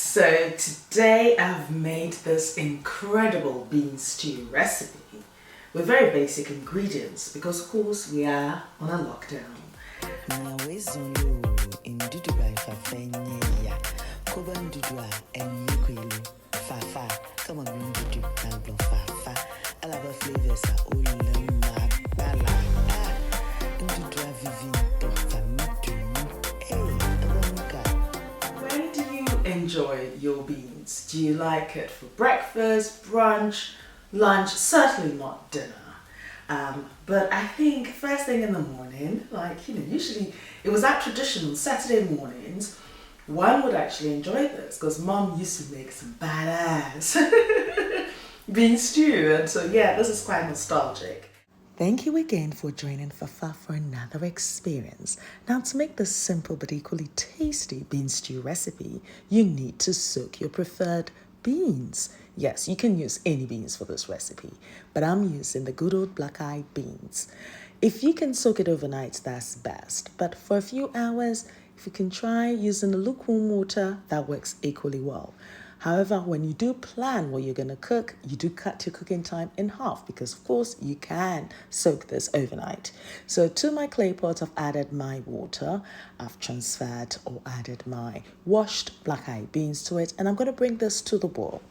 So today I've made this incredible bean stew recipe with very basic ingredients because of course we are on a lockdown. Ndudu by Fafa Koba Ndudu and Fafa. Come on, Ndudu and Fafa. Alaba flavors are all bala. Ndudu When do you enjoy your beans? Do you like it for breakfast, brunch, lunch? Certainly not dinner. But I think first thing in the morning, usually it was that tradition on Saturday mornings, one would actually enjoy this because mom used to make some badass bean stew. And so, yeah, this is quite nostalgic. Thank you again for joining Fafa for another experience. Now, to make this simple but equally tasty bean stew recipe, you need to soak your preferred beans. Yes, you can use any beans for this recipe, but I'm using the good old black-eyed beans. If you can soak it overnight, that's best. But for a few hours, if you can try using the lukewarm water, that works equally well. However, when you do plan what you're going to cook, you do cut your cooking time in half because, of course, you can soak this overnight. So to my clay pot, I've added my water. I've transferred or added my washed black-eyed beans to it, and I'm going to bring this to the boil.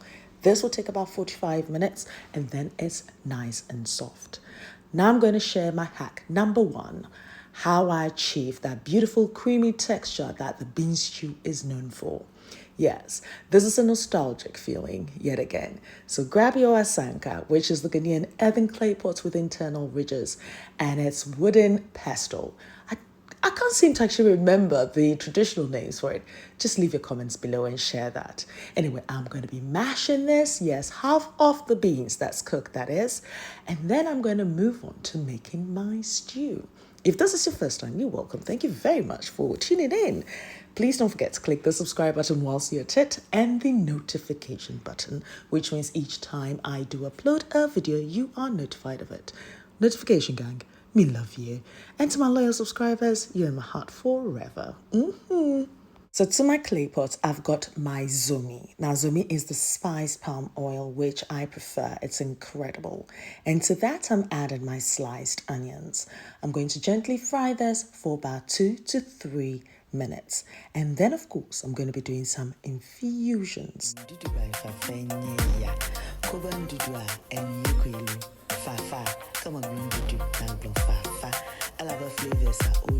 This will take about 45 minutes, and then it's nice and soft. Now I'm going to share my hack. Number one, how I achieve that beautiful creamy texture that the bean stew is known for. Yes, this is a nostalgic feeling yet again. So grab your asanka, which is the Ghanaian earthen clay pot with internal ridges, and it's wooden pestle. I can't seem to actually remember the traditional names for it. Just leave your comments below and share that. Anyway, I'm going to be mashing this. Yes, half of the beans that's cooked, that is. And then I'm going to move on to making my stew. If this is your first time, you're welcome. Thank you very much for tuning in. Please don't forget to click the subscribe button whilst you're at it and the notification button, which means each time I do upload a video, you are notified of it. Notification gang, me love you. And to my loyal subscribers, you're in my heart forever. So to my clay pot, I've got my zomi. Now, zomi is the spiced palm oil, which I prefer. It's incredible. And to that, I'm adding my sliced onions. I'm going to gently fry this for about 2 to 3 minutes. And then, of course, I'm going to be doing some infusions. Come on, Fafa. Alaba flavors are all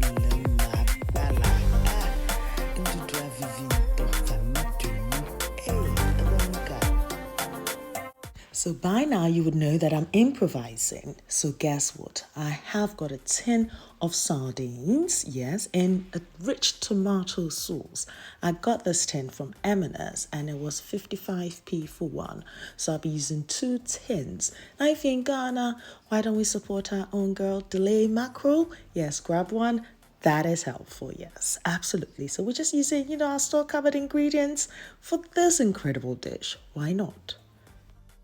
So by now you would know that I'm improvising. So guess what? I have got a tin of sardines, yes, in a rich tomato sauce. I got this tin from M&S and it was 55p for one. So I'll be using 2 tins. Now if you're in Ghana, why don't we support our own girl, Delay Mackerel? Yes, grab one. That is helpful, yes, absolutely. So we're just using, our store-covered ingredients for this incredible dish. Why not?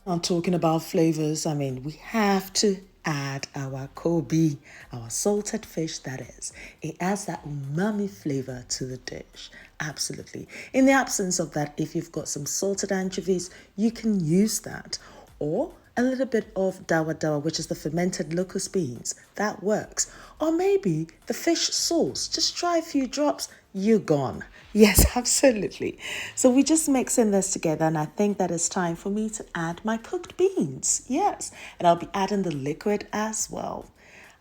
I'm talking about flavors. We have to add our kobe, our salted fish, that is. It adds that umami flavor to the dish. Absolutely. In the absence of that, if you've got some salted anchovies, you can use that. Or a little bit of dawa dawa, which is the fermented locust beans. That works. Or maybe the fish sauce. Just try a few drops, you're gone. Yes, absolutely. So we're just mixing this together, and I think that it's time for me to add my cooked beans. Yes, and I'll be adding the liquid as well.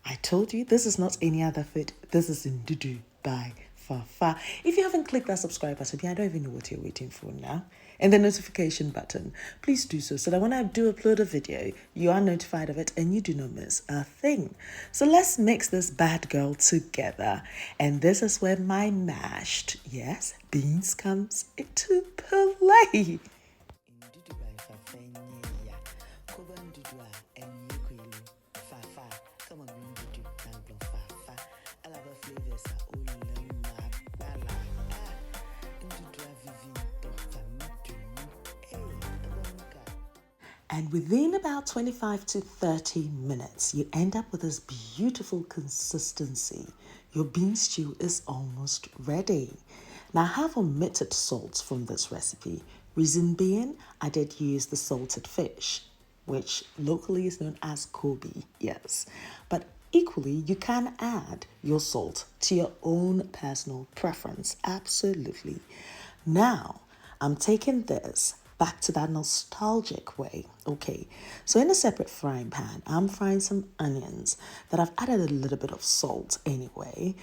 I told you this is not any other food. This is Ndudu by Fafa. If you haven't clicked that subscribe button, I don't even know what you're waiting for now. And the notification button, please do so that when I do upload a video, you are notified of it and you do not miss a thing. So let's mix this bad girl together. And this is where my mashed, yes, beans comes into play. And within about 25 to 30 minutes, you end up with this beautiful consistency. Your bean stew is almost ready. Now I have omitted salt from this recipe. Reason being, I did use the salted fish, which locally is known as Kobe, yes. But equally, you can add your salt to your own personal preference, absolutely. Now, I'm taking this back to that nostalgic way. Okay, so in a separate frying pan, I'm frying some onions that I've added a little bit of salt anyway,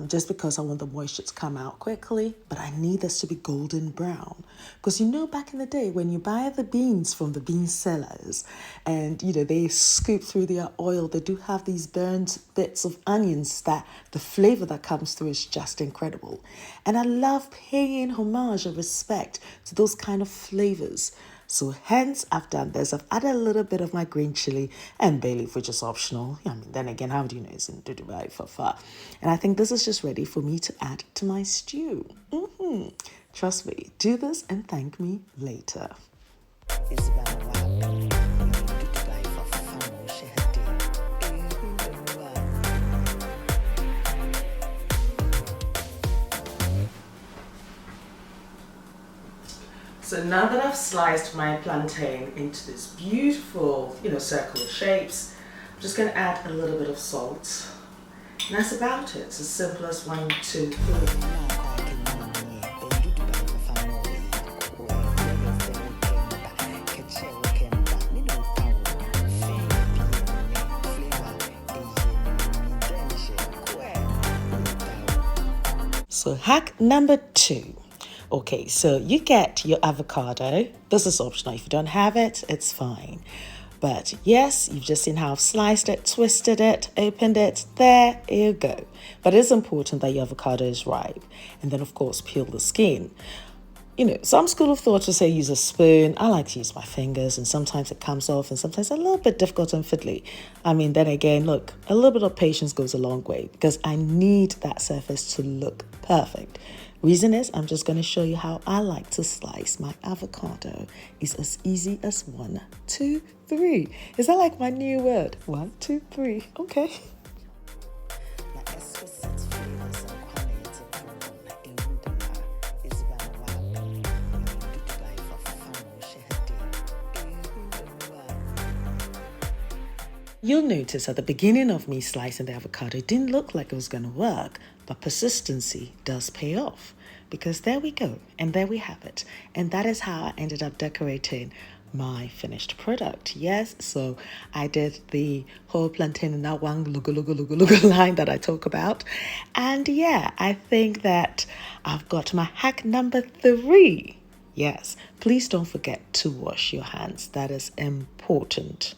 just because I want the moisture to come out quickly, but I need this to be golden brown. Because back in the day when you buy the beans from the bean sellers and they scoop through their oil, they do have these burnt bits of onions that the flavor that comes through is just incredible. And I love paying homage and respect to those kind of flavors. So hence, I've done this. I've added a little bit of my green chili and bay leaf, which is optional. Then again, how do you know it's in Ndudu by Fafa? And I think this is just ready for me to add to my stew. Trust me, do this and thank me later. So now that I've sliced my plantain into this beautiful, circular shapes, I'm just going to add a little bit of salt. And that's about it. It's as simple as 1, 2, 3. So hack number 2. Okay, so you get your avocado. This is optional. If you don't have it, it's fine. But yes, you've just seen how I've sliced it, twisted it, opened it. There you go. But it's important that your avocado is ripe. And then, of course, peel the skin. Some school of thought will say use a spoon. I like to use my fingers, and sometimes it comes off, and sometimes a little bit difficult and fiddly. Then again, look, a little bit of patience goes a long way because I need that surface to look perfect. Reason is, I'm just going to show you how I like to slice my avocado. It's as easy as 1, 2, 3. Is that like my new word? 1, 2, 3. Okay. You'll notice at the beginning of me slicing the avocado, it didn't look like it was going to work, but persistency does pay off. Because there we go, and there we have it. And that is how I ended up decorating my finished product. Yes, so I did the whole plantain in that one logo line that I talk about. And yeah, I think that I've got my hack number 3. Yes, please don't forget to wash your hands. That is important.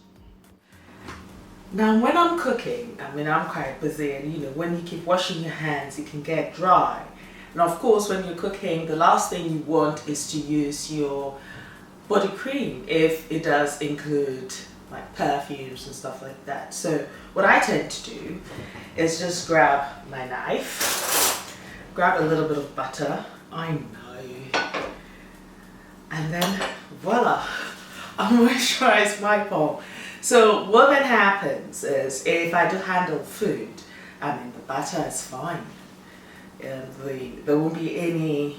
Now, when I'm cooking, I'm quite busy, and when you keep washing your hands, it can get dry. And of course, when you're cooking, the last thing you want is to use your body cream if it does include like perfumes and stuff like that. So what I tend to do is just grab my knife, grab a little bit of butter, I know, and then voila, I moisturize my palm. So what then happens is, if I do handle food, the butter is fine. There won't be any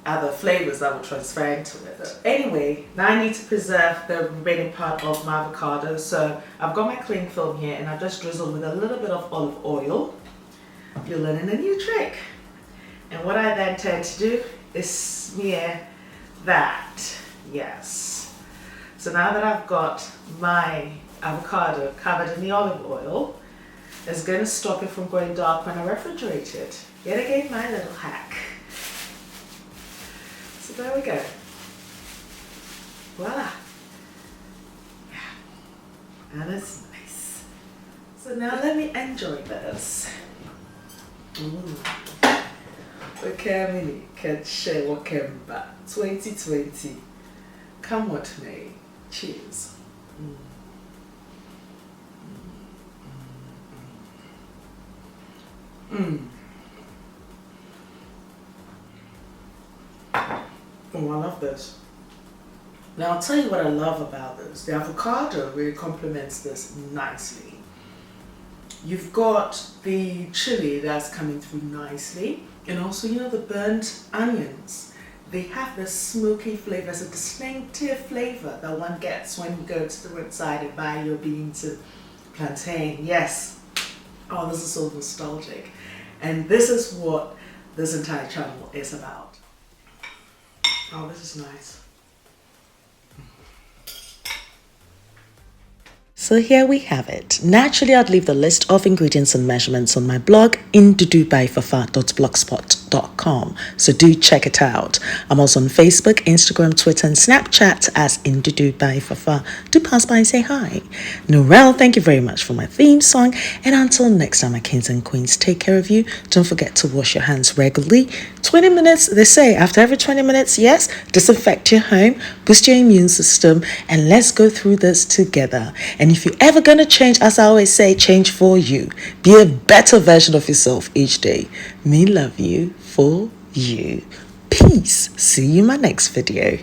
other flavors that will transfer into it. Anyway, now I need to preserve the remaining part of my avocado. So I've got my cling film here, and I've just drizzled with a little bit of olive oil. You're learning a new trick. And what I then tend to do is smear that. Yes. So now that I've got my avocado covered in the olive oil, it's going to stop it from going dark when I refrigerate it. Yet again, my little hack. So there we go. Voila. Yeah. And it's nice. So now let me enjoy this. Okay, mini can share what came back. 2020. Come what may. Cheers. Oh, I love this. Now I'll tell you what I love about this. The avocado really complements this nicely. You've got the chili that's coming through nicely, and also, you know, the burnt onions. They have this smoky flavor. It's a distinctive flavor that one gets when you go to the roadside and buy your beans and plantain. Yes. Oh, this is so nostalgic. And this is what this entire channel is about. Oh, this is nice. So here we have it. Naturally, I'd leave the list of ingredients and measurements on my blog, ndudubyfafa.blogspot.com. So do check it out. I'm also on Facebook, Instagram, Twitter, and Snapchat as Ndudu. Do pass by and say hi. Norel, thank you very much for my theme song. And until next time, my kings and queens, take care of you. Don't forget to wash your hands regularly. 20 minutes, they say, after every 20 minutes, yes, disinfect your home, boost your immune system, and let's go through this together. And if you're ever going to change, as I always say, change for you. Be a better version of yourself each day. Me love you for you. Peace. See you in my next video.